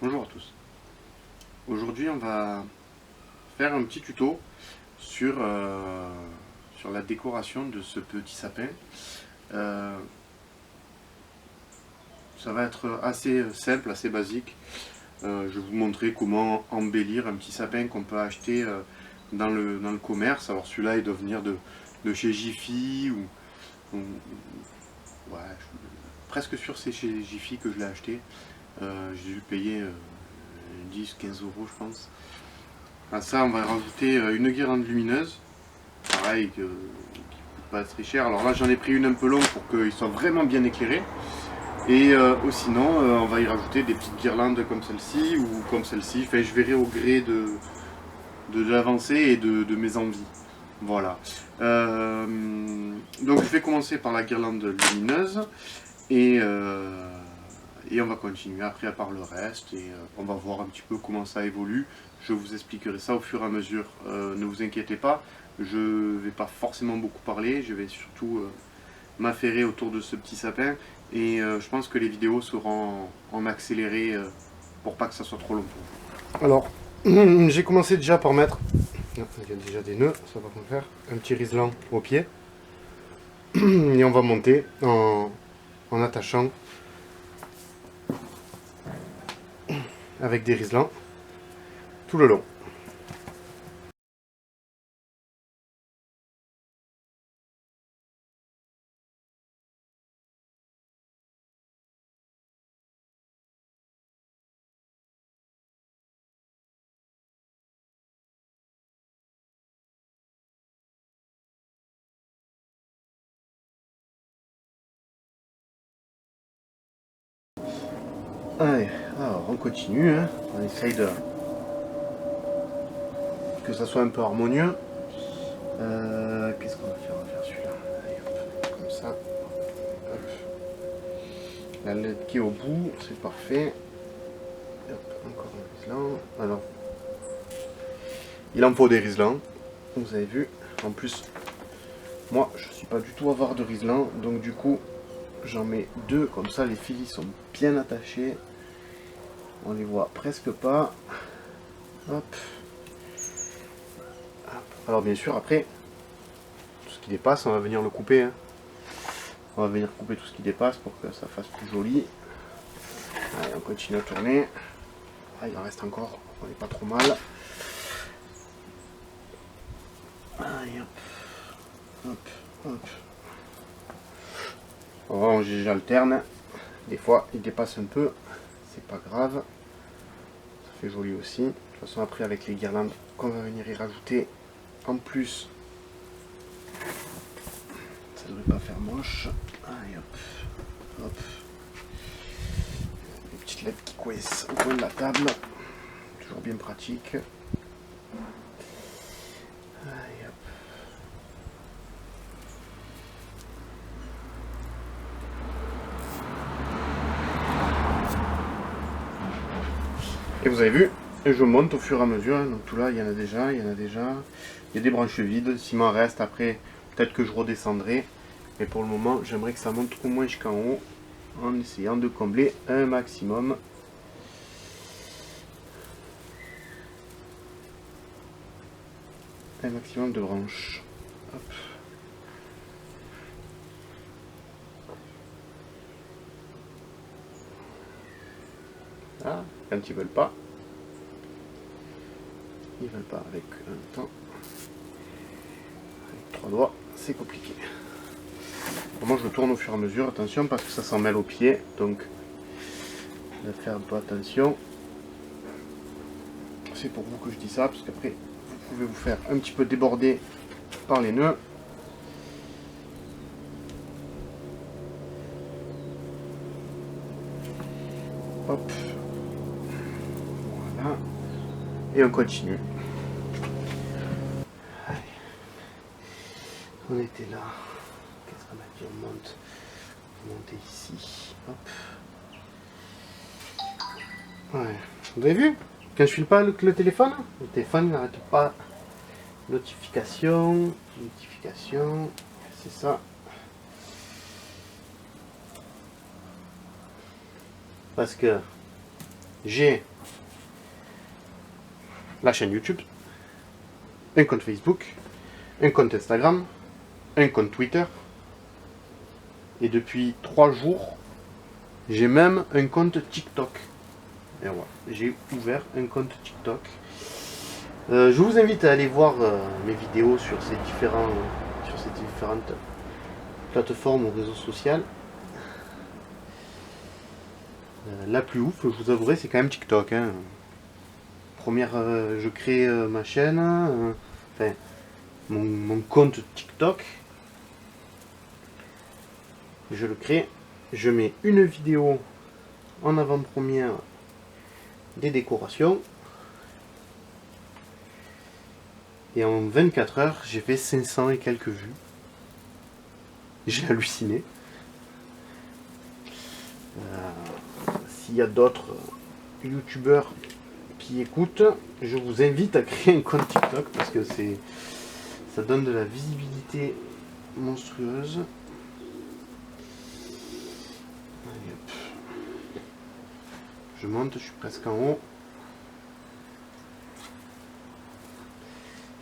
Bonjour à tous. Aujourd'hui, on va faire un petit tuto sur la décoration de ce petit sapin. Euh, Ça va être assez simple, assez basique. Je vais vous montrer comment embellir un petit sapin qu'on peut acheter dans le commerce. Alors celui-là, il doit venir de chez Jiffy ouais, presque sûr c'est chez Jiffy que je l'ai acheté. J'ai dû le payer 10-15 euros, je pense. À ça, on va rajouter une guirlande lumineuse. Pareil, qui coûte pas très cher. Alors là, j'en ai pris une un peu longue pour qu'il soit vraiment bien éclairé. Et sinon, on va y rajouter des petites guirlandes comme celle-ci ou comme celle-ci. Enfin, je verrai au gré de l'avancée et de mes envies. Voilà. Donc je vais commencer par la guirlande lumineuse et, euh, et on va continuer après par le reste et on va voir un petit peu comment ça évolue. Je vous expliquerai ça au fur et à mesure. Ne vous inquiétez pas, je ne vais pas forcément beaucoup parler, je vais surtout m'affairer autour de ce petit sapin et je pense que les vidéos seront en accéléré pour pas que ça soit trop long pour vous. Alors, j'ai commencé déjà par mettre, il y a déjà des nœuds, ça va faire un petit riselant au pied et on va monter en attachant avec des riselants tout le long. Allez, alors on continue, hein. On essaye que ça soit un peu harmonieux. Qu'est-ce qu'on va faire? On va faire celui-là. Allez, hop, comme ça. Hop. La LED qui est au bout, c'est parfait. Hop, encore un riselant. Alors, il en faut des riselants, vous avez vu. En plus, moi, je suis pas du tout avare de riselants, donc du coup, j'en mets deux, comme ça les fils sont bien attachés. On les voit presque pas. Hop. Hop. Alors bien sûr, après, tout ce qui dépasse, on va venir le couper, hein. On va venir couper tout ce qui dépasse pour que ça fasse plus joli. Allez, on continue à tourner. Ah, il en reste encore, on n'est pas trop mal. Allez, hop, hop, hop. On j'alterne. Des fois, il dépasse un peu. C'est pas grave. Ça fait joli aussi. De toute façon, après, avec les guirlandes qu'on va venir y rajouter, en plus, ça devrait pas faire moche. Allez, hop, hop. Les petites lettres qui coincent au coin de la table. Toujours bien pratique. Allez, hop. Et vous avez vu, je monte au fur et à mesure. Donc tout là, il y en a déjà, il y en a déjà. Il y a des branches vides. S'il m'en reste après, peut-être que je redescendrai. Mais pour le moment, j'aimerais que ça monte au moins jusqu'en haut, en essayant de combler un maximum. Un maximum de branches. Hop. Ah, quand ils veulent pas. Ils veulent pas avec un temps. Avec trois doigts, c'est compliqué. Moi je tourne au fur et à mesure, attention parce que ça s'en mêle aux pieds, donc de faire un peu attention. C'est pour vous que je dis ça, parce qu'après vous pouvez vous faire un petit peu déborder par les nœuds. Hop. Voilà. Et on continue. Allez. On était là. Qu'est-ce qu'on a dit? On monte. On monte ici. Hop. Ouais. Vous avez vu? Quand je file pas le téléphone n'arrête pas. Notification. Notification. C'est ça. Parce que j'ai la chaîne YouTube, un compte Facebook, un compte Instagram, un compte Twitter. Et depuis 3 jours, j'ai même un compte TikTok. Et voilà, j'ai ouvert un compte TikTok. Je vous invite à aller voir mes vidéos sur ces différentes plateformes ou réseaux sociaux. La plus ouf, je vous avouerai, c'est quand même TikTok. Hein. Je crée ma chaîne, enfin mon compte TikTok. Je le crée, je mets une vidéo en avant-première des décorations. Et en 24 heures, j'ai fait 500 et quelques vues. J'ai halluciné. S'il y a d'autres youtubeurs qui écoutent, je vous invite à créer un compte TikTok parce que ça donne de la visibilité monstrueuse. Allez, hop. Je monte, je suis presque en haut.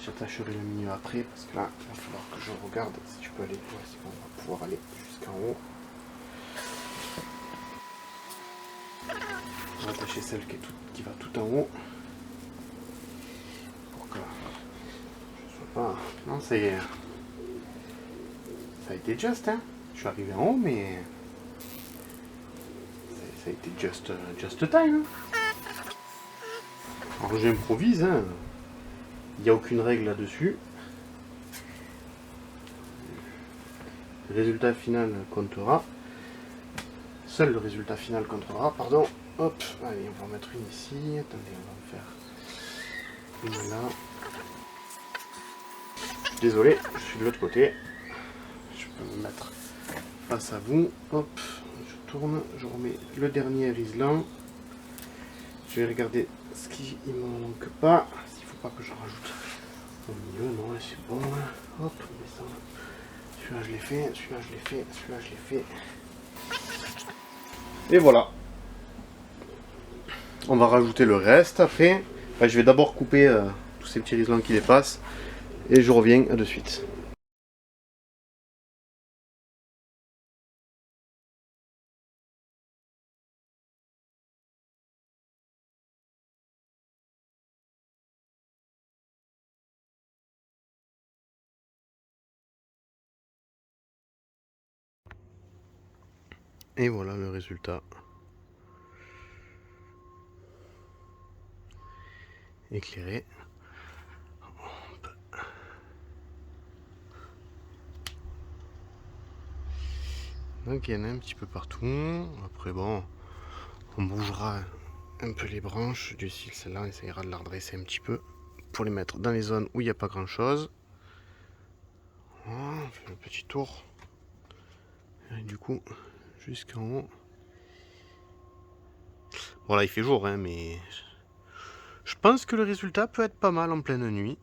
J'attacherai le milieu après parce que là, il va falloir que je regarde si je peux aller. Ouais, c'est bon, on va pouvoir aller jusqu'en haut. On va attacher celle qui va tout en haut. Pour que je sois pas. Non, ça a été juste, hein. Je suis arrivé en haut, mais ça a été just time. Alors j'improvise, hein. Il n'y a aucune règle là-dessus. Le résultat final comptera. Seul le résultat final comptera, pardon. Hop, allez, on va en mettre une ici. Attendez, on va en faire une là. Désolé, je suis de l'autre côté. Je peux me mettre face à vous. Hop, je tourne, je remets le dernier isolant. Je vais regarder ce qui ne me manque pas. S'il ne faut pas que j'en rajoute au milieu, non, là c'est bon. Hop, on met ça. Celui-là je l'ai fait, celui-là je l'ai fait, celui-là je l'ai fait. Et voilà. On va rajouter le reste après. Enfin, je vais d'abord couper tous ces petits riselants qui dépassent. Et je reviens de suite. Et voilà le résultat. Éclairé. Donc il y en a un petit peu partout. Après bon, on bougera un peu les branches du style celle-là, on essaiera de la redresser un petit peu pour les mettre dans les zones où il n'y a pas grand chose. Voilà, on fait le petit tour. Et du coup, jusqu'en haut. Bon là il fait jour, hein, mais je pense que le résultat peut être pas mal en pleine nuit.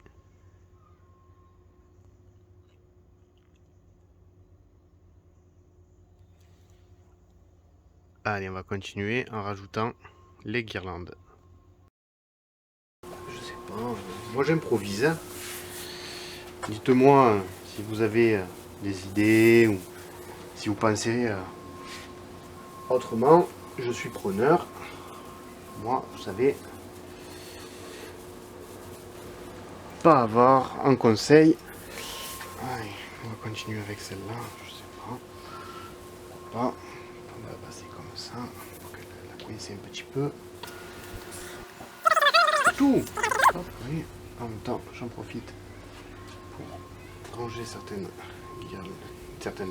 Allez, on va continuer en rajoutant les guirlandes. Je sais pas, moi j'improvise. Hein. Dites-moi si vous avez des idées ou si vous pensez autrement. Je suis preneur. Moi, vous savez, pas avoir un conseil. Allez, on va continuer avec celle-là. Je sais pas. Pourquoi pas. On va passer comme ça pour qu'elle la coince un petit peu. Tout. Hop, oui. En même temps, j'en profite pour ranger certaines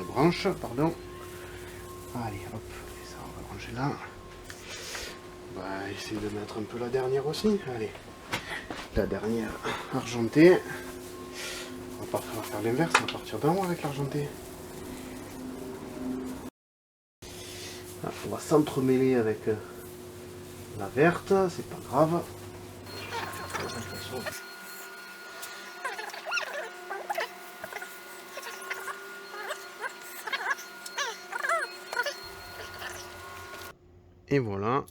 branches. Pardon. Allez, hop. Et ça, on va ranger là. On va essayer de mettre un peu la dernière aussi. Allez. La dernière argentée. On va faire l'inverse, on va partir d'en haut avec l'argenté. Ah, on va s'entremêler avec la verte, c'est pas grave. Et voilà.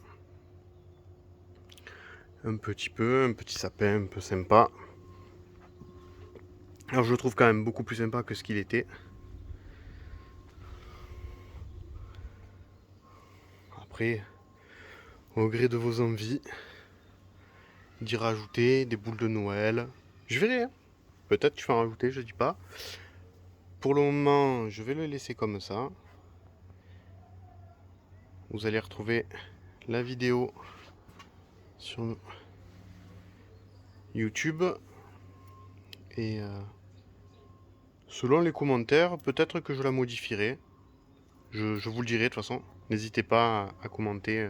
un petit sapin un peu sympa. Alors je le trouve quand même beaucoup plus sympa que ce qu'il était. Après, au gré de vos envies, d'y rajouter des boules de Noël. Je verrai, hein. Peut-être que je vais en rajouter, je dis pas. Pour le moment, je vais le laisser comme ça. Vous allez retrouver la vidéo sur YouTube. Et selon les commentaires, peut-être que je la modifierai. Je vous le dirai de toute façon. N'hésitez pas à commenter.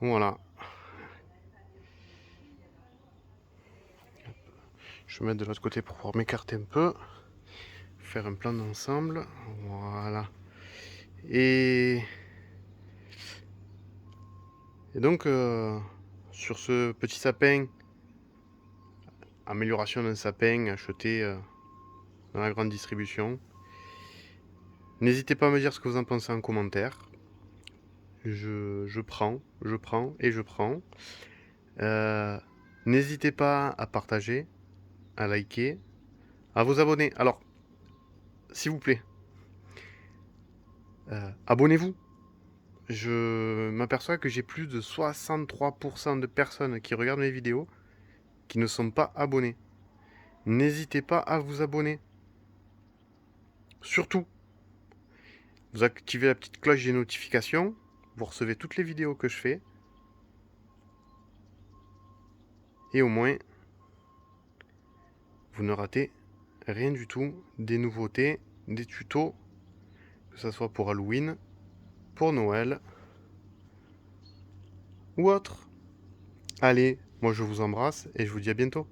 Voilà. Je vais mettre de l'autre côté pour pouvoir m'écarter un peu. Faire un plan d'ensemble. Voilà. Et donc, sur ce petit sapin, amélioration d'un sapin acheté dans la grande distribution, n'hésitez pas à me dire ce que vous en pensez en commentaire. Je prends et je prends. N'hésitez pas à partager, à liker, à vous abonner. Alors, s'il vous plaît, abonnez-vous. Je m'aperçois que j'ai plus de 63% de personnes qui regardent mes vidéos qui ne sont pas abonnées. N'hésitez pas à vous abonner. Surtout, vous activez la petite cloche des notifications. Vous recevez toutes les vidéos que je fais. Et au moins, vous ne ratez rien du tout. Des nouveautés, des tutos, que ce soit pour Halloween, pour Noël ou autre. Allez, moi je vous embrasse et je vous dis à bientôt.